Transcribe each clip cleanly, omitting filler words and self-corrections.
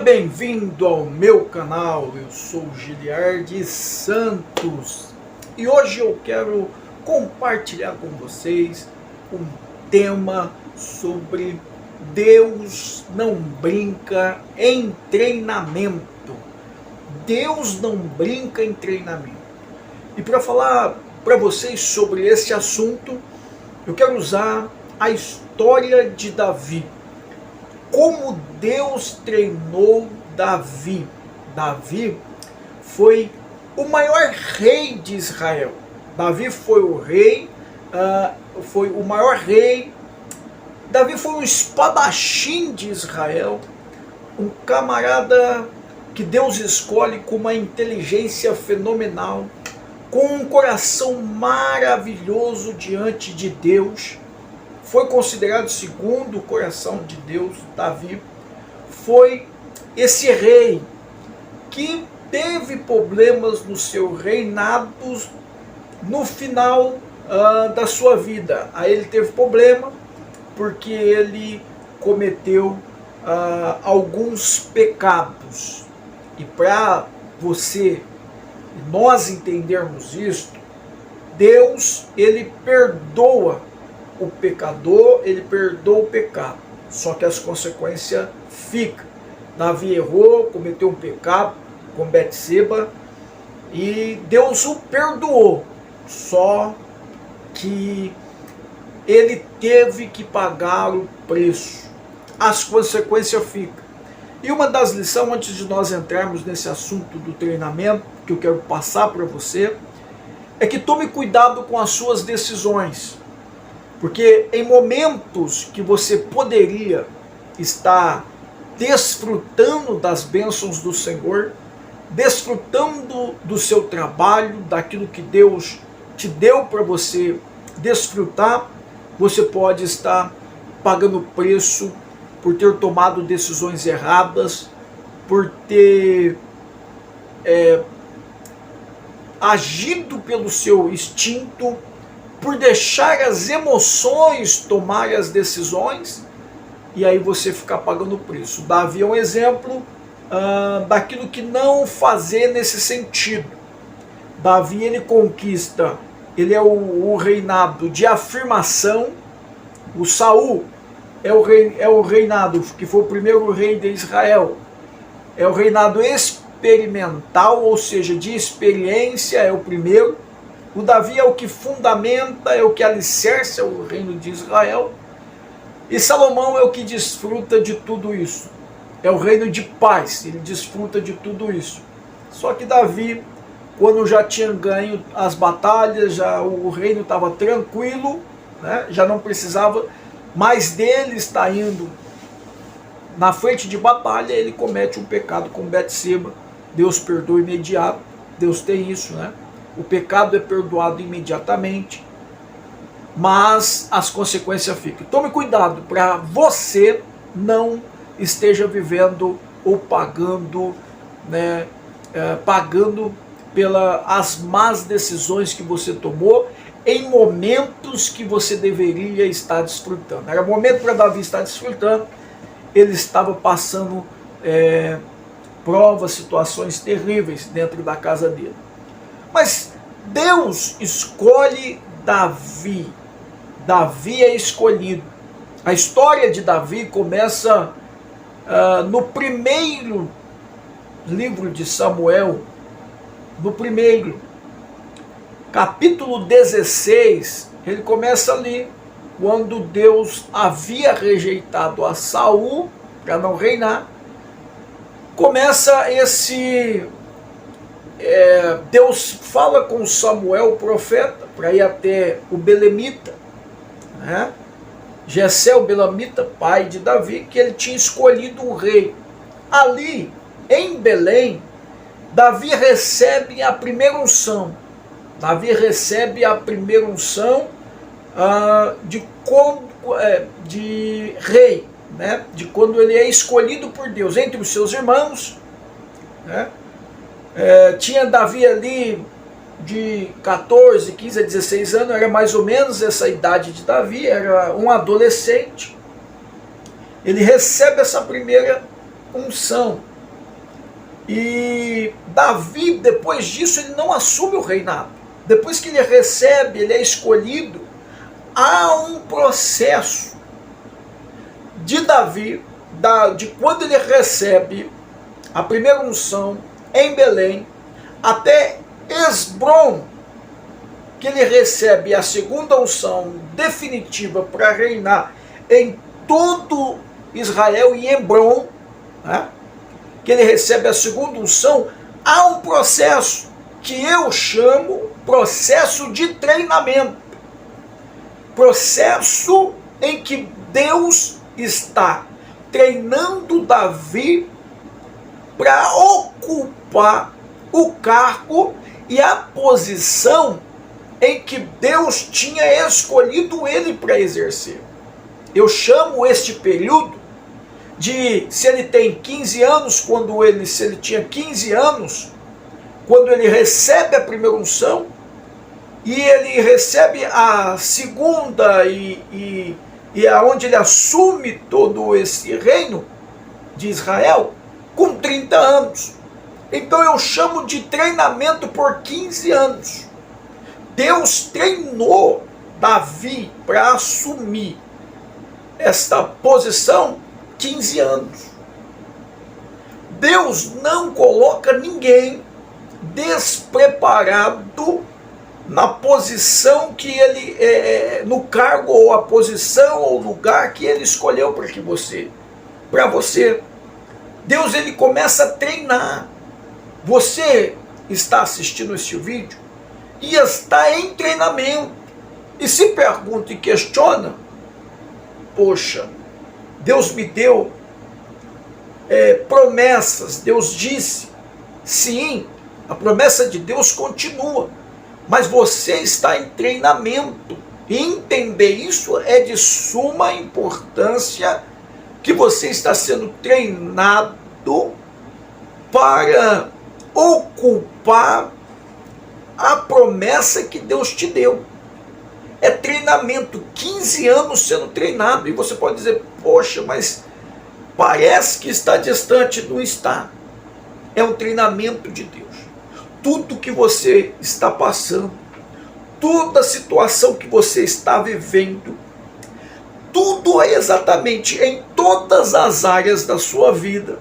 Bem-vindo ao meu canal, eu sou Giliardi Santos e hoje eu quero compartilhar com vocês um tema sobre Deus não brinca em treinamento. Deus não brinca em treinamento. E para falar para vocês sobre esse assunto, eu quero usar a história de Davi. Como Deus treinou Davi. Davi foi o maior rei de Israel. Davi foi o rei, foi o maior rei. Davi foi um espadachim de Israel, um camarada que Deus escolhe com uma inteligência fenomenal, com um coração maravilhoso diante de Deus. Foi considerado segundo o coração de Deus. Davi foi esse rei que teve problemas no seu reinado no final da sua vida. Aí ele teve problema porque ele cometeu alguns pecados. E para nós entendermos isto, Deus, ele perdoa o pecador, ele perdoa o pecado, só que as consequências ficam. Davi errou, cometeu um pecado com Betseba e Deus o perdoou, só que ele teve que pagar o preço, as consequências ficam. E uma das lições, antes de nós entrarmos nesse assunto do treinamento, que eu quero passar para você, é que tome cuidado com as suas decisões. Porque em momentos que você poderia estar desfrutando das bênçãos do Senhor, desfrutando do seu trabalho, daquilo que Deus te deu para você desfrutar, você pode estar pagando preço por ter tomado decisões erradas, por ter agido pelo seu instinto, por deixar as emoções tomar as decisões, e aí você ficar pagando o preço. Davi é um exemplo daquilo que não fazer nesse sentido. Davi, ele conquista, ele é o reinado de afirmação. O Saul é o reinado que foi o primeiro rei de Israel, é o reinado experimental, ou seja, de experiência, é o primeiro. O Davi é o que fundamenta, é o que alicerça o reino de Israel. E Salomão é o que desfruta de tudo isso. É o reino de paz, ele desfruta de tudo isso. Só que Davi, quando já tinha ganho as batalhas, já o reino estava tranquilo, né? Já não precisava mais dele estar indo na frente de batalha, ele comete um pecado com Betseba. Deus perdoa imediato, Deus tem isso, né? O pecado é perdoado imediatamente, mas as consequências ficam. Tome cuidado para você não esteja vivendo ou pagando, né, pagando pelas más decisões que você tomou em momentos que você deveria estar desfrutando. Era momento para Davi estar desfrutando, ele estava passando provas, situações terríveis dentro da casa dele. Mas Deus escolhe Davi. Davi é escolhido. A história de Davi começa no primeiro livro de Samuel, no primeiro, capítulo 16, ele começa ali, quando Deus havia rejeitado a Saul para não reinar. Começa Deus fala com Samuel, o profeta, para ir até o belemita, né? Jessé, o belemita, pai de Davi, que ele tinha escolhido um rei. Ali, em Belém, Davi recebe a primeira unção. Davi recebe a primeira unção de rei, né? De quando ele é escolhido por Deus entre os seus irmãos, né? Tinha Davi ali de 14, 15 a 16 anos, era mais ou menos essa idade de Davi, era um adolescente. Ele recebe essa primeira unção. E Davi, depois disso, ele não assume o reinado. Depois que ele recebe, ele é escolhido, há um processo de Davi, de quando ele recebe a primeira unção em Belém, até Esbrom, que ele recebe a segunda unção definitiva para reinar em todo Israel, e Hebron, né, que ele recebe a segunda unção, há um processo que eu chamo processo de treinamento. Processo em que Deus está treinando Davi para ocupar o cargo e a posição em que Deus tinha escolhido ele para exercer. Eu chamo este período de, se ele tem 15 anos, se ele tinha 15 anos, quando ele recebe a primeira unção, e ele recebe a segunda, e aonde ele assume todo esse reino de Israel, com 30 anos. Então eu chamo de treinamento por 15 anos. Deus treinou Davi para assumir esta posição 15 anos. Deus não coloca ninguém despreparado na posição que ele, no cargo ou a posição ou lugar que ele escolheu para você. Deus, ele começa a treinar. Você está assistindo esse vídeo e está em treinamento e se pergunta e questiona: poxa, Deus me deu promessas, Deus disse, sim, a promessa de Deus continua, mas você está em treinamento, e entender isso é de suma importância, que você está sendo treinado para ocupar a promessa que Deus te deu. É treinamento, 15 anos sendo treinado, e você pode dizer: poxa, mas parece que está distante. Não está. É um treinamento de Deus. Tudo que você está passando, toda a situação que você está vivendo, tudo é exatamente em todas as áreas da sua vida,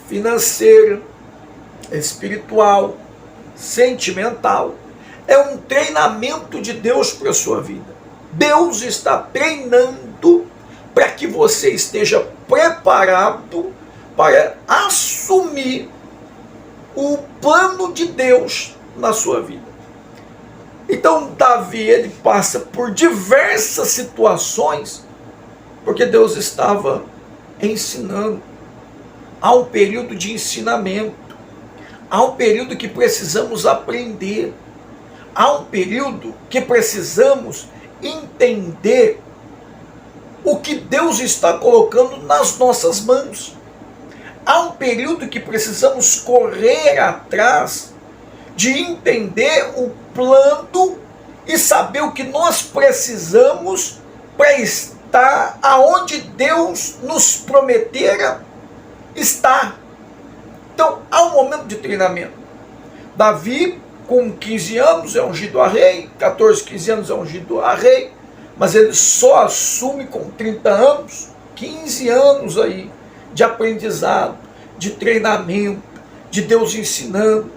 financeira, espiritual, sentimental, é um treinamento de Deus para a sua vida. Deus está treinando para que você esteja preparado para assumir o plano de Deus na sua vida. Então Davi, ele passa por diversas situações, porque Deus estava ensinando. Há um período de ensinamento, há um período que precisamos aprender, há um período que precisamos entender o que Deus está colocando nas nossas mãos. Há um período que precisamos correr atrás de entender o plano e saber o que nós precisamos para estar aonde Deus nos prometera estar. Então, há um momento de treinamento. Davi, com 15 anos, é ungido a rei, 14, 15 anos é ungido a rei, mas ele só assume com 30 anos, 15 anos aí, de aprendizado, de treinamento, de Deus ensinando,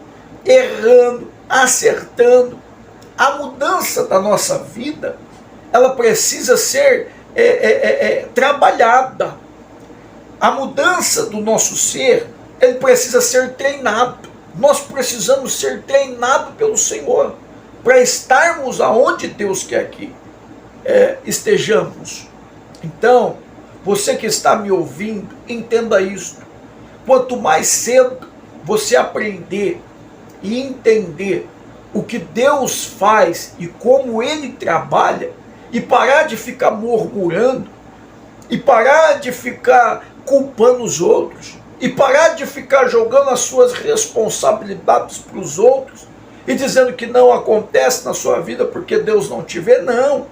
errando, acertando. A mudança da nossa vida, ela precisa ser trabalhada. A mudança do nosso ser, ele precisa ser treinado. Nós precisamos ser treinados pelo Senhor para estarmos aonde Deus quer que estejamos. Então, você que está me ouvindo, entenda isso. Quanto mais cedo você aprender e entender o que Deus faz e como Ele trabalha, e parar de ficar murmurando, e parar de ficar culpando os outros, e parar de ficar jogando as suas responsabilidades para os outros, e dizendo que não acontece na sua vida porque Deus não te vê. Não.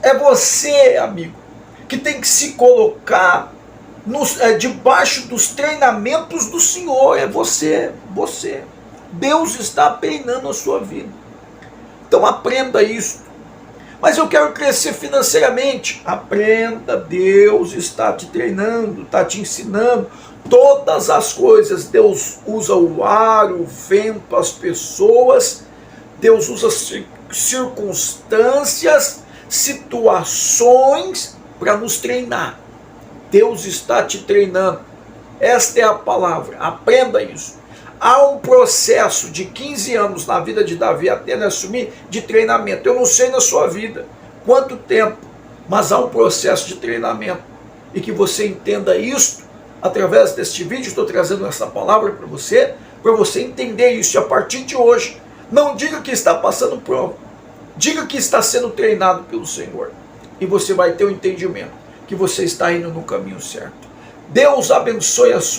É você, amigo, que tem que se colocar debaixo dos treinamentos do Senhor. É você. Deus está treinando a sua vida. Então aprenda isso. Mas eu quero crescer financeiramente. Aprenda, Deus está te treinando, está te ensinando. Todas as coisas, Deus usa o ar, o vento, as pessoas, Deus usa circunstâncias, situações para nos treinar. Deus está te treinando. Esta é a palavra. Aprenda isso. Há um processo de 15 anos na vida de Davi até ele assumir de treinamento. Eu não sei na sua vida quanto tempo, mas há um processo de treinamento. E que você entenda isso através deste vídeo. Estou trazendo essa palavra para você entender isso. E a partir de hoje, não diga que está passando prova. Diga que está sendo treinado pelo Senhor. E você vai ter o entendimento que você está indo no caminho certo. Deus abençoe a sua